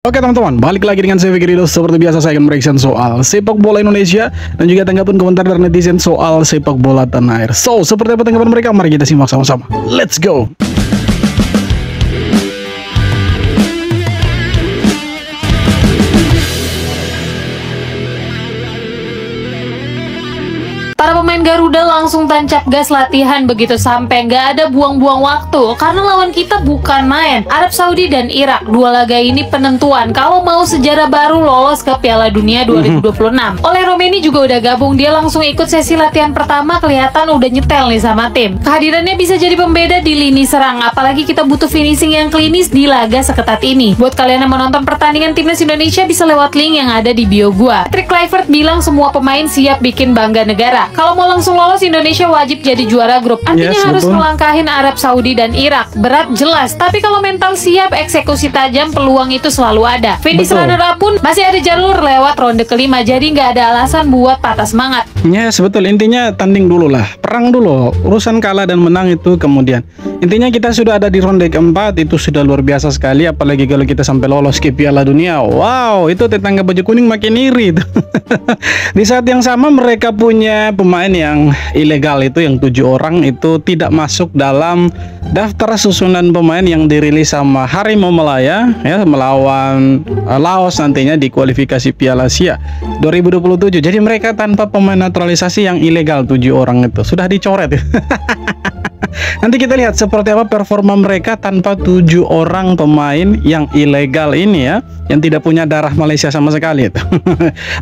Oke teman-teman, balik lagi dengan saya Fikri. Seperti biasa saya akan mereaction soal sepak bola Indonesia dan juga tanggapan komentar dari netizen soal sepak bola tanah air. So, seperti apa tanggapan mereka? Mari kita simak sama-sama. Let's go! Para pemain Garuda langsung tancap gas latihan begitu sampai nggak ada buang-buang waktu karena lawan kita bukan main. Arab Saudi dan Irak, dua laga ini penentuan kalau mau sejarah baru lolos ke Piala Dunia 2026. Oleh Romeni juga udah gabung, dia langsung ikut sesi latihan pertama, kelihatan udah nyetel nih sama tim. Kehadirannya bisa jadi pembeda di lini serang, apalagi kita butuh finishing yang klinis di laga seketat ini. Buat kalian yang menonton pertandingan timnas Indonesia bisa lewat link yang ada di bio gua. Patrick Kluivert bilang semua pemain siap bikin bangga negara. Kalau mau langsung lolos, Indonesia wajib jadi juara grup. Artinya harus melangkahin Arab Saudi dan Irak. Berat jelas, tapi kalau mental siap, eksekusi tajam, peluang itu selalu ada. Finish runner up pun masih ada jalur lewat ronde kelima, jadi nggak ada alasan buat patah semangat. Ya, sebetul. Intinya tanding dulu lah, perang dulu. Urusan kalah dan menang itu kemudian. Intinya kita sudah ada di ronde keempat, itu sudah luar biasa sekali. Apalagi kalau kita sampai lolos ke Piala Dunia. Wow, itu tetangga baju kuning makin iri tuh. Di saat yang sama mereka punya pemain yang ilegal, itu yang 7 orang itu tidak masuk dalam daftar susunan pemain yang dirilis sama Harimau Malaya ya, melawan Laos nantinya di kualifikasi Piala Asia 2027. Jadi mereka tanpa pemain naturalisasi yang ilegal 7 orang itu sudah dicoret. Nanti kita lihat seperti apa performa mereka tanpa 7 orang pemain yang ilegal ini ya, yang tidak punya darah Malaysia sama sekali itu.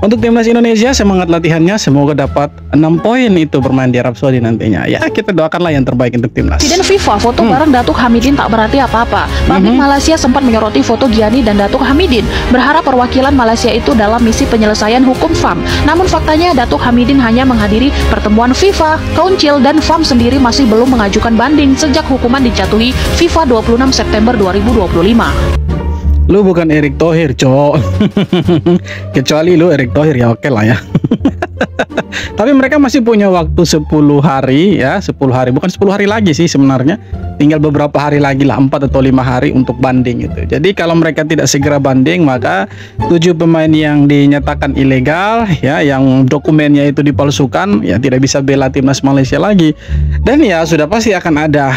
Untuk timnas Indonesia, semangat latihannya semoga dapat 6 poin itu bermain di Arab Saudi nantinya. Ya, kita doakanlah yang terbaik untuk timnas. Presiden FIFA foto bareng Datuk Hamidin tak berarti apa-apa. Publik Malaysia sempat menyoroti foto Giani dan Datuk Hamidin, berharap perwakilan Malaysia itu dalam misi penyelesaian hukum FAM. Namun faktanya Datuk Hamidin hanya menghadiri pertemuan FIFA, Council dan FAM sendiri masih belum mengajukan banding sejak hukuman dijatuhi FIFA 26 September 2025. Lu bukan Erick Thohir, cowok. Kecuali lu Erick Thohir ya oke lah ya. Tapi mereka masih punya waktu 10 hari ya, 10 hari, bukan 10 hari lagi sih sebenarnya. Tinggal beberapa hari lagi lah, 4 atau 5 hari untuk banding itu. Jadi kalau mereka tidak segera banding, maka 7 pemain yang dinyatakan ilegal ya, yang dokumennya itu dipalsukan ya, tidak bisa bela timnas Malaysia lagi. Dan ya sudah pasti akan ada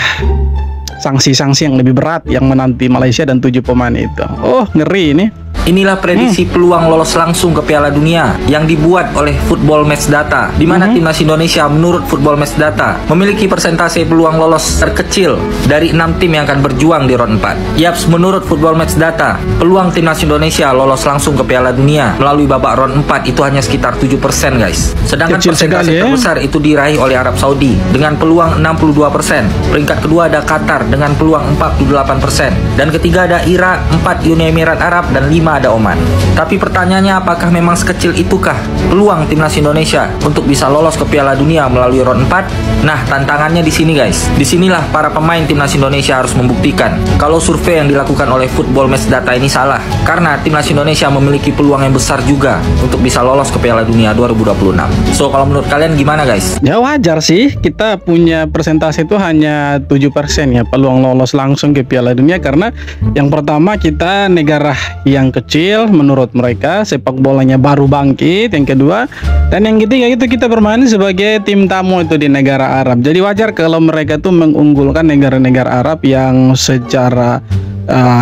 sanksi-sanksi yang lebih berat yang menanti Malaysia dan 7 pemain itu. Oh, ngeri ini. Inilah prediksi peluang lolos langsung ke Piala Dunia yang dibuat oleh Football Match Data, di mana timnas Indonesia menurut Football Match Data memiliki persentase peluang lolos terkecil dari 6 tim yang akan berjuang di round 4. Yaps, menurut Football Match Data, peluang timnas Indonesia lolos langsung ke Piala Dunia melalui babak round 4 itu hanya sekitar 7% guys. Sedangkan persentase terbesar itu diraih oleh Arab Saudi dengan peluang 62%. Peringkat kedua ada Qatar dengan peluang 48%. Dan ketiga ada Irak, 4 Uni Emirat Arab, dan 5 ada Oman. Tapi pertanyaannya, apakah memang sekecil itukah peluang timnas Indonesia untuk bisa lolos ke Piala Dunia melalui round 4? Nah, tantangannya di sini guys. Disinilah para pemain timnas Indonesia harus membuktikan kalau survei yang dilakukan oleh Football Match Data ini salah. Karena timnas Indonesia memiliki peluang yang besar juga untuk bisa lolos ke Piala Dunia 2026. So, kalau menurut kalian gimana guys? Ya wajar sih, kita punya persentase itu hanya 7% ya peluang lolos langsung ke Piala Dunia, karena yang pertama kita negara yang kecil menurut mereka, sepak bolanya baru bangkit, yang kedua, dan yang ketiga itu kita bermain sebagai tim tamu itu di negara Arab. Jadi wajar kalau mereka tuh mengunggulkan negara-negara Arab yang secara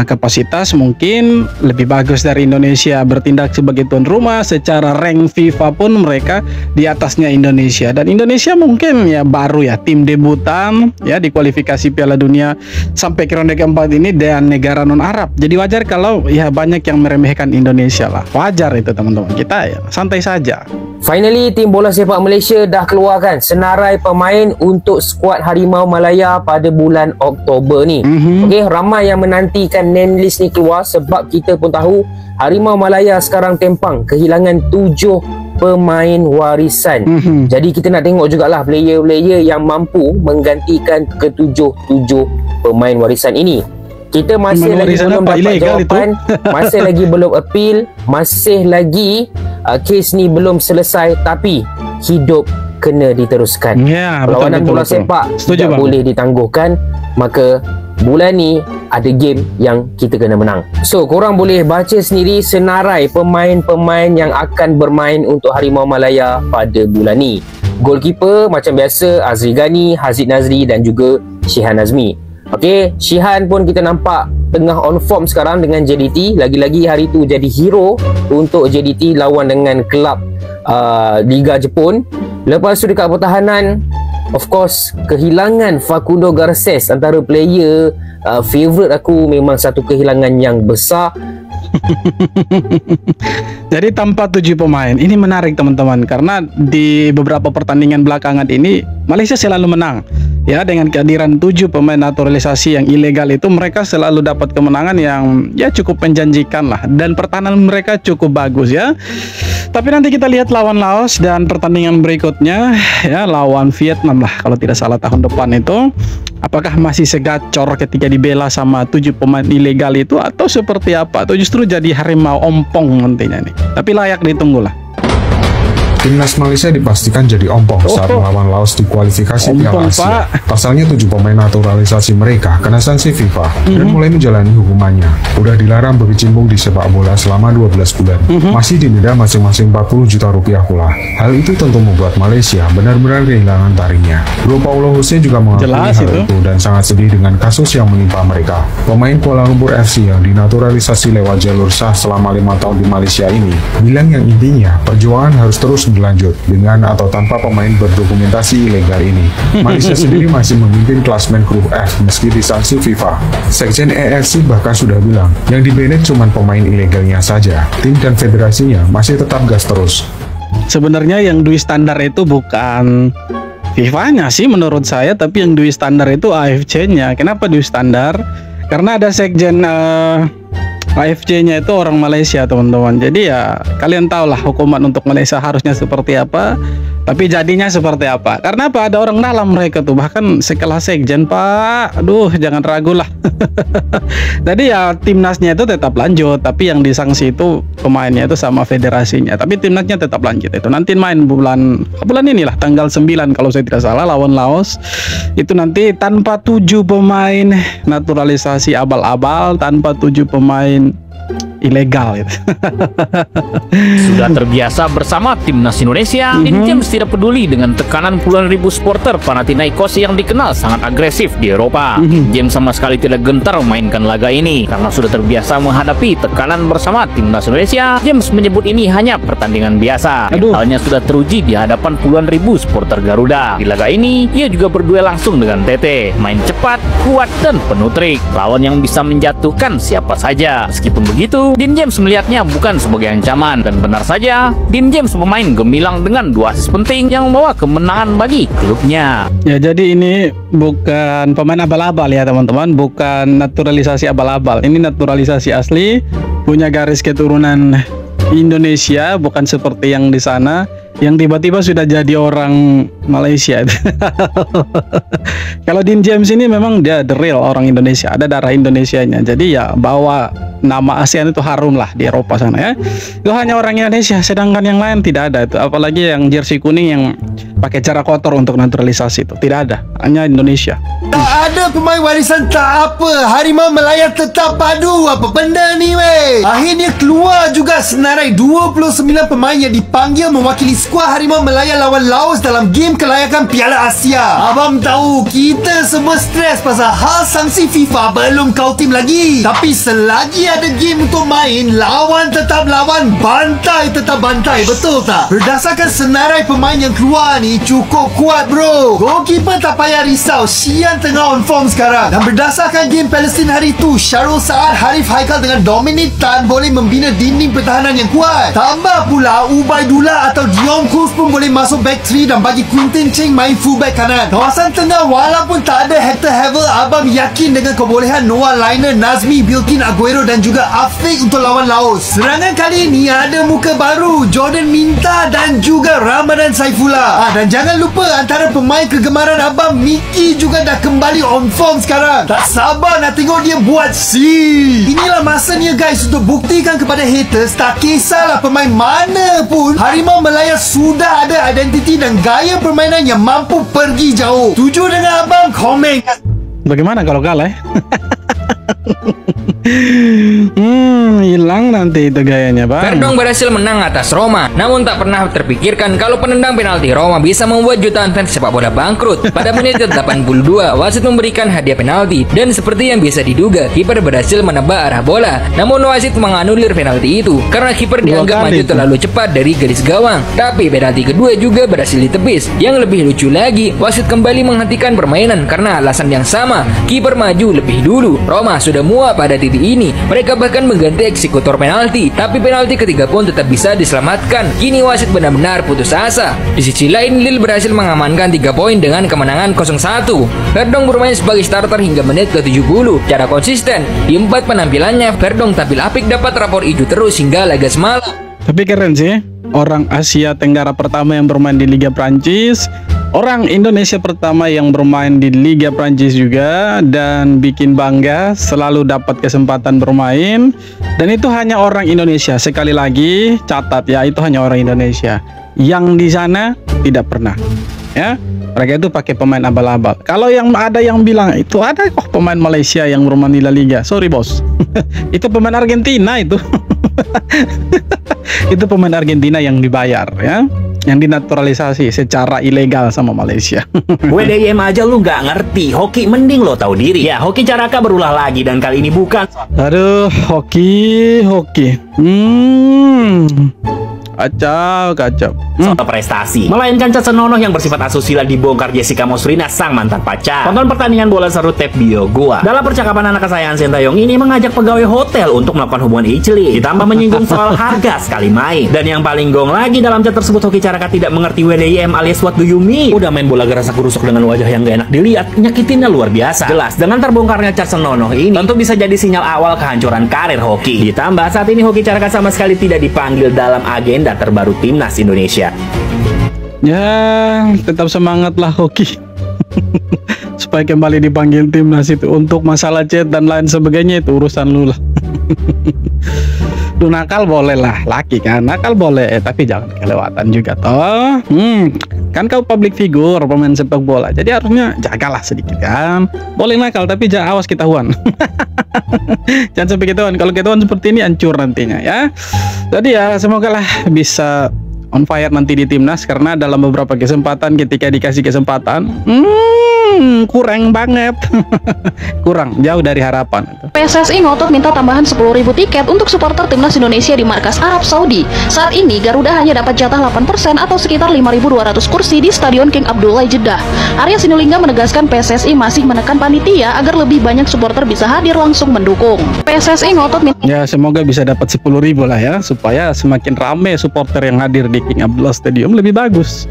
kapasitas mungkin lebih bagus dari Indonesia, bertindak sebagai tuan rumah. Secara rank FIFA pun mereka di atasnya Indonesia, dan Indonesia mungkin ya baru ya, tim debutan ya di kualifikasi Piala Dunia sampai ke ronde keempat ini dan negara non Arab. Jadi wajar kalau ya banyak yang meremehkan Indonesia lah, wajar itu teman-teman, kita ya santai saja. Finally, tim bola sepak Malaysia dah keluarkan senarai pemain untuk skuad Harimau Malaya pada bulan Oktober ni. Okey, ramai yang menantikan name list ni keluar sebab kita pun tahu Harimau Malaya sekarang tempang kehilangan 7 pemain warisan. Jadi kita nak tengok jugalah player-player yang mampu menggantikan ke-7 pemain warisan ini. Kita masih lagi belum dapat jawapan, masih lagi belum appeal, masih lagi kes ni belum selesai, tapi hidup kena diteruskan. Perlawanan bola sepak tidak boleh ditangguhkan, maka bulan ni ada game yang kita kena menang. So korang boleh baca sendiri senarai pemain-pemain yang akan bermain untuk Harimau Malaya pada bulan ni. Goalkeeper macam biasa Azri Ghani, Haziq Nazri dan juga Shihan Azmi. Okey, Shihan pun kita nampak tengah on form sekarang dengan JDT. Lagi-lagi hari tu jadi hero untuk JDT lawan dengan kelab Liga Jepun. Lepas tu dekat pertahanan, of course, kehilangan Facundo Garces, antara player favourite aku, memang satu kehilangan yang besar. Jadi tanpa 7 pemain ini menarik teman-teman, karena di beberapa pertandingan belakangan ini Malaysia selalu menang ya, dengan kehadiran 7 pemain naturalisasi yang ilegal itu. Mereka selalu dapat kemenangan yang ya cukup menjanjikan lah, dan pertahanan mereka cukup bagus ya. Tapi nanti kita lihat lawan Laos dan pertandingan berikutnya ya, lawan Vietnam lah kalau tidak salah tahun depan itu. Apakah masih segacor ketika dibela sama 7 pemain ilegal itu, atau seperti apa, atau justru jadi harimau ompong nantinya nih. Tapi layak ditunggu lah. Timnas Malaysia dipastikan jadi ompong saat melawan Laos di kualifikasi Piala Asia. Pasalnya 7 pemain naturalisasi mereka kena sanksi FIFA dan mulai menjalani hukumannya. Udah dilarang berkecimpung di sepak bola selama 12 bulan. Masih didenda masing-masing 40 juta rupiah pula. Hal itu tentu membuat Malaysia benar-benar kehilangan taringnya. Bro Paulo Jose juga mengakui hal itu dan sangat sedih dengan kasus yang menimpa mereka. Pemain Kuala Lumpur FC yang dinaturalisasi lewat jalur sah selama 5 tahun di Malaysia ini bilang yang intinya perjuangan harus terus berlanjut dengan atau tanpa pemain berdokumentasi ilegal ini. Malaysia sendiri masih memimpin klasmen grup F meski disanksi FIFA. Sekjen AFC bahkan sudah bilang yang di-banned cuma pemain ilegalnya saja. Tim dan federasinya masih tetap gas terus. Sebenarnya yang dui standar itu bukan FIFA-nya sih menurut saya, tapi yang dui standar itu AFC-nya. Kenapa dui standar? Karena ada sekjen AFC-nya itu orang Malaysia teman-teman. Jadi ya kalian tahulah hukuman untuk Malaysia harusnya seperti apa, tapi jadinya seperti apa. Karena apa? Ada orang dalam mereka tuh, bahkan sekelas sekjen Pak. Aduh, jangan ragu lah. Jadi ya timnasnya itu tetap lanjut, tapi yang disanksi itu pemainnya itu sama federasinya. Tapi timnasnya tetap lanjut itu. Nanti main bulan inilah tanggal 9 kalau saya tidak salah lawan Laos. Itu nanti tanpa 7 pemain naturalisasi abal-abal, tanpa 7 pemain ilegal gitu. Sudah terbiasa bersama timnas Indonesia, Dean James tidak peduli dengan tekanan puluhan ribu supporter Panathinaikos yang dikenal sangat agresif di Eropa. James sama sekali tidak gentar memainkan laga ini karena sudah terbiasa menghadapi tekanan bersama timnas Indonesia. James menyebut ini hanya pertandingan biasa. Halnya sudah teruji di hadapan puluhan ribu supporter Garuda. Di laga ini, ia juga berduel langsung dengan Tete, main cepat, kuat, dan penuh trik. Lawan yang bisa menjatuhkan siapa saja. Meskipun begitu, Dean James melihatnya bukan sebagai ancaman, dan benar saja Dean James pemain gemilang dengan 2 asis penting yang membawa kemenangan bagi klubnya. Ya, jadi ini bukan pemain abal-abal ya teman-teman, bukan naturalisasi abal-abal. Ini naturalisasi asli, punya garis keturunan Indonesia, bukan seperti yang di sana yang tiba-tiba sudah jadi orang Malaysia. Kalau Dean James ini memang dia the real orang Indonesia, ada darah Indonesianya. Jadi ya bawa nama ASEAN itu harum lah di Eropa sana ya. Itu hanya orang Indonesia, sedangkan yang lain tidak ada itu. Apalagi yang jersey kuning yang pakai cara kotor untuk naturalisasi itu tidak ada, hanya Indonesia. Tak ada pemain warisan tak apa, Harimau Malaya tetap padu. Apa benda ni weh? Akhirnya keluar juga senarai 29 pemain yang dipanggil mewakili skuad Harimau Malaya lawan Laos dalam game kelayakan Piala Asia. Abang tahu kita semua stres pasal hal sanksi FIFA belum kau tim lagi. Tapi selagi ada game untuk main, lawan tetap lawan, bantai tetap bantai, betul tak? Berdasarkan senarai pemain yang keluar ni cukup kuat bro. Goalkeeper tak payah risau, Shihan tengah on form sekarang. Dan berdasarkan game Palestin hari tu, Syarul Saad, Harif Haikal dengan Dominic Tan boleh membina dinding pertahanan yang kuat. Tambah pula Ubaidullah atau Dion Kus pun boleh masuk back 3 dan bagi Quintin Cheng main fullback kanan. Kawasan tengah walaupun tak ada Hector Havel, abang yakin dengan kebolehan Noah Liner, Nazmi, Bilkin, Aguero dan juga Afiq untuk lawan Laos. Serangan kali ini ada muka baru, Jordan Minta dan juga Ramadan Saifullah. Dan jangan lupa antara pemain kegemaran abang, Mickey juga dah kembali on form sekarang. Tak sabar nak tengok dia buat scene. Inilah masanya guys untuk buktikan kepada haters, tak kisahlah pemain mana pun, Harimau Malaya sudah ada identiti dan gaya permainan yang mampu pergi jauh. Setuju dengan abang? Komen. Bagaimana kalau kalah? Hilang nanti itu gayanya, Bang. Verdong berhasil menang atas Roma, namun tak pernah terpikirkan kalau penendang penalti Roma bisa membuat jutaan fans sepak bola bangkrut. Pada menit ke-82, wasit memberikan hadiah penalti, dan seperti yang bisa diduga, kiper berhasil menebak arah bola. Namun wasit menganulir penalti itu karena kiper dianggap maju terlalu cepat dari garis gawang. Tapi penalti kedua juga berhasil ditepis. Yang lebih lucu lagi, wasit kembali menghentikan permainan karena alasan yang sama, kiper maju lebih dulu. Roma sudah muak pada titik ini. Mereka bahkan mengganti eksekutor penalti, tapi penalti ketiga pun tetap bisa diselamatkan. Kini wasit benar-benar putus asa. Di sisi lain, Lille berhasil mengamankan 3 poin dengan kemenangan 0-1. Verdong bermain sebagai starter hingga menit ke-70. Cara konsisten, di 4 penampilannya, Verdong tampil apik, dapat rapor hijau terus hingga laga semalam. Tapi keren sih, orang Asia Tenggara pertama yang bermain di Liga Prancis, orang Indonesia pertama yang bermain di Liga Prancis juga, dan bikin bangga selalu dapat kesempatan bermain, dan itu hanya orang Indonesia. Sekali lagi catat ya, itu hanya orang Indonesia yang di sana tidak pernah ya. Mereka itu pakai pemain abal-abal. Kalau yang ada yang bilang itu ada kok pemain Malaysia yang bermain di La Liga, sorry bos. Itu pemain Argentina itu. Itu pemain Argentina yang dibayar ya, yang dinaturalisasi secara ilegal sama Malaysia. WDIM aja lu nggak ngerti, hoki mending lo tahu diri. Ya, Hoki Caraka berulah lagi, dan kali ini bukan. Aduh, hoki. Kacau. Soal prestasi, melainkan cacat senonoh yang bersifat asusila dibongkar Jessica Mosrina, sang mantan pacar. Tonton pertandingan bola seru tab bio gua. Dalam percakapan anak kesayangan Sintayong ini mengajak pegawai hotel untuk melakukan hubungan icli, ditambah menyinggung soal harga sekali main. Dan yang paling gong lagi, dalam chat tersebut Hoki Caraka tidak mengerti WDIM alias what do you mean. Udah main bola gerasa kurusuk dengan wajah yang gak enak dilihat, nyakitinnya luar biasa. Jelas, dengan terbongkarnya cat senonoh ini tentu bisa jadi sinyal awal kehancuran karir Hoki. Ditambah saat ini Hoki Caraka sama sekali tidak dipanggil dalam agenda terbaru timnas Indonesia. Ya, tetap semangatlah Hoki. Supaya kembali dipanggil timnas itu. Untuk masalah chat dan lain sebagainya itu urusan lu lah. Duh, nakal boleh lah, laki kan, nakal boleh, tapi jangan kelewatan juga toh. Kan kau public figure, pemain sepak bola, jadi harusnya jagalah sedikit kan. Boleh nakal tapi jangan, awas ketahuan. Jangan sampai ketahuan. Kalau ketahuan seperti ini hancur nantinya ya. Jadi ya semoga lah bisa on fire nanti di timnas, karena dalam beberapa kesempatan ketika dikasih kesempatan kurang banget. Kurang jauh dari harapan. PSSI ngotot minta tambahan 10.000 tiket untuk supporter timnas Indonesia di markas Arab Saudi. Saat ini Garuda hanya dapat jatah 8% atau sekitar 5.200 kursi di Stadion King Abdullah Jeddah. Arya Sinulinga menegaskan PSSI masih menekan panitia agar lebih banyak supporter bisa hadir langsung mendukung. PSSI ngotot minta, ya semoga bisa dapat 10.000 lah ya, supaya semakin rame supporter yang hadir di King Abdullah Stadium, lebih bagus.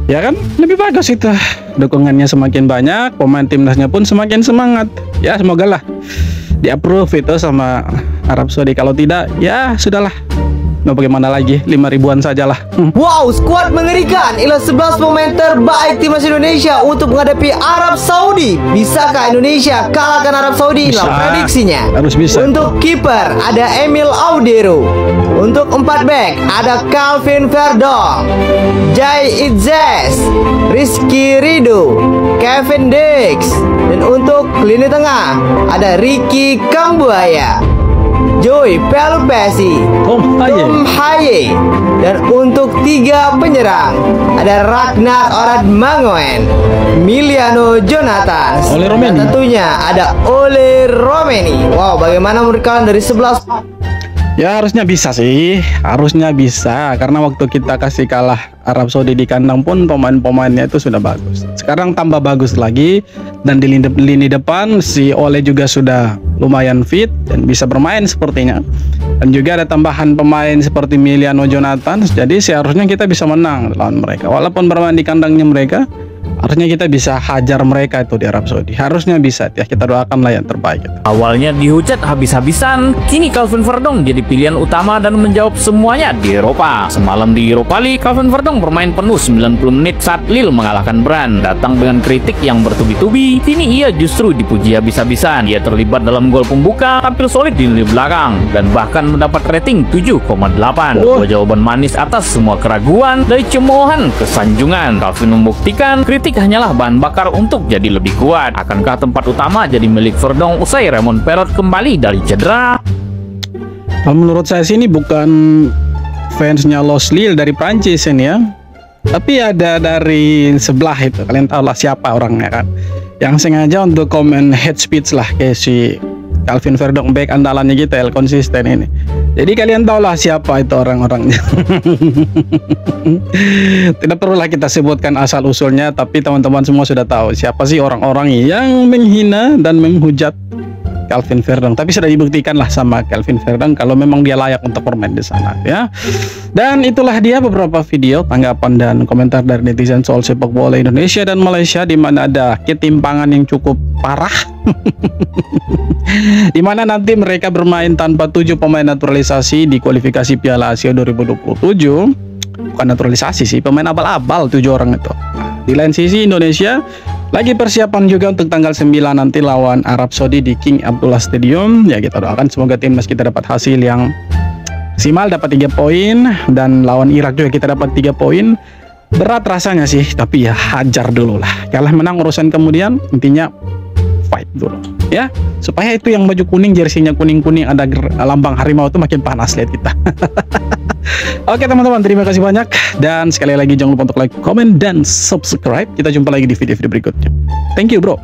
Ya kan, lebih bagus itu, dukungannya semakin banyak, pemain timnasnya pun semakin semangat. Ya semoga lah di approve itu sama Arab Saudi. Kalau tidak ya sudahlah, mau bagaimana lagi, 5.000-an sajalah. Wow, skuad mengerikan. Inilah 11 pemain terbaik timnas Indonesia untuk menghadapi Arab Saudi. Bisakah Indonesia kalahkan Arab Saudi? Inilah prediksinya. Harus bisa. Untuk kiper ada Emil Audero. Untuk 4 back ada Calvin Verdong, Jai Itzes, Rizky Ridho, Kevin Dix. Dan untuk lini tengah ada Ricky Kambuaya, Joy Pelupesi, Tom Haye. Dan untuk 3 penyerang ada Ragnar Orad Mangoen, Miliano Jonathan, dan tentunya ada Ole Romeni. Wow, bagaimana menurut kalian dari 11? Ya harusnya bisa sih, harusnya bisa, karena waktu kita kasih kalah Arab Saudi di kandang pun pemain-pemainnya itu sudah bagus. Sekarang tambah bagus lagi, dan di lini depan si Ole juga sudah lumayan fit dan bisa bermain sepertinya. Dan juga ada tambahan pemain seperti Miliano Jonathan, jadi seharusnya kita bisa menang lawan mereka. Walaupun bermain di kandangnya mereka, harusnya kita bisa hajar mereka itu di Arab Saudi. Harusnya bisa ya, kita doakanlah yang terbaik itu. Awalnya dihujat habis-habisan, kini Calvin Verdong jadi pilihan utama dan menjawab semuanya di Eropa. Semalam di Europa League, Calvin Verdong bermain penuh 90 menit saat Lille mengalahkan Brann. Datang dengan kritik yang bertubi-tubi, kini ia justru dipuji habis-habisan. Ia terlibat dalam gol pembuka, tampil solid di lini belakang, dan bahkan mendapat rating 7,8. Sebuah jawaban manis atas semua keraguan, dari cemoohan ke sanjungan. Calvin membuktikan kritik Fisik hanyalah bahan bakar untuk jadi lebih kuat. Akankah tempat utama jadi milik Verdong usai Raymond Perot kembali dari cedera? Kalau menurut saya sih ini bukan fansnya Los Lille dari Prancis ini ya, tapi ada dari sebelah itu. Kalian tahu lah siapa orangnya kan, yang sengaja untuk komen hate speech lah kayak si Calvin Verdong, back andalannya kita, konsisten ini. Jadi kalian tahu lah siapa itu orang-orangnya. Tidak perlulah kita sebutkan asal usulnya, tapi teman-teman semua sudah tahu siapa sih orang-orang yang menghina dan menghujat Calvin Verdong. Tapi sudah dibuktikan lah sama Calvin Verdong kalau memang dia layak untuk bermain di sana ya. Dan itulah dia beberapa video tanggapan dan komentar dari netizen soal sepak bola Indonesia dan Malaysia, di mana ada ketimpangan yang cukup parah. Di mana nanti mereka bermain tanpa 7 pemain naturalisasi di kualifikasi Piala Asia 2027. Bukan naturalisasi sih, pemain abal-abal 7 orang itu. Di lain sisi Indonesia lagi persiapan juga untuk tanggal 9 nanti lawan Arab Saudi di King Abdullah Stadium. Ya kita doakan semoga timnas kita dapat hasil yang maksimal, dapat 3 poin, dan lawan Irak juga kita dapat 3 poin. Berat rasanya sih, tapi ya hajar dulu lah. Kalah menang urusan kemudian, intinya fight dulu ya, supaya itu yang baju kuning, jersinya kuning-kuning, ada lambang harimau itu makin panas lihat kita. Oke teman-teman, terima kasih banyak, dan sekali lagi jangan lupa untuk like, comment, dan subscribe. Kita jumpa lagi di video-video berikutnya. Thank you bro.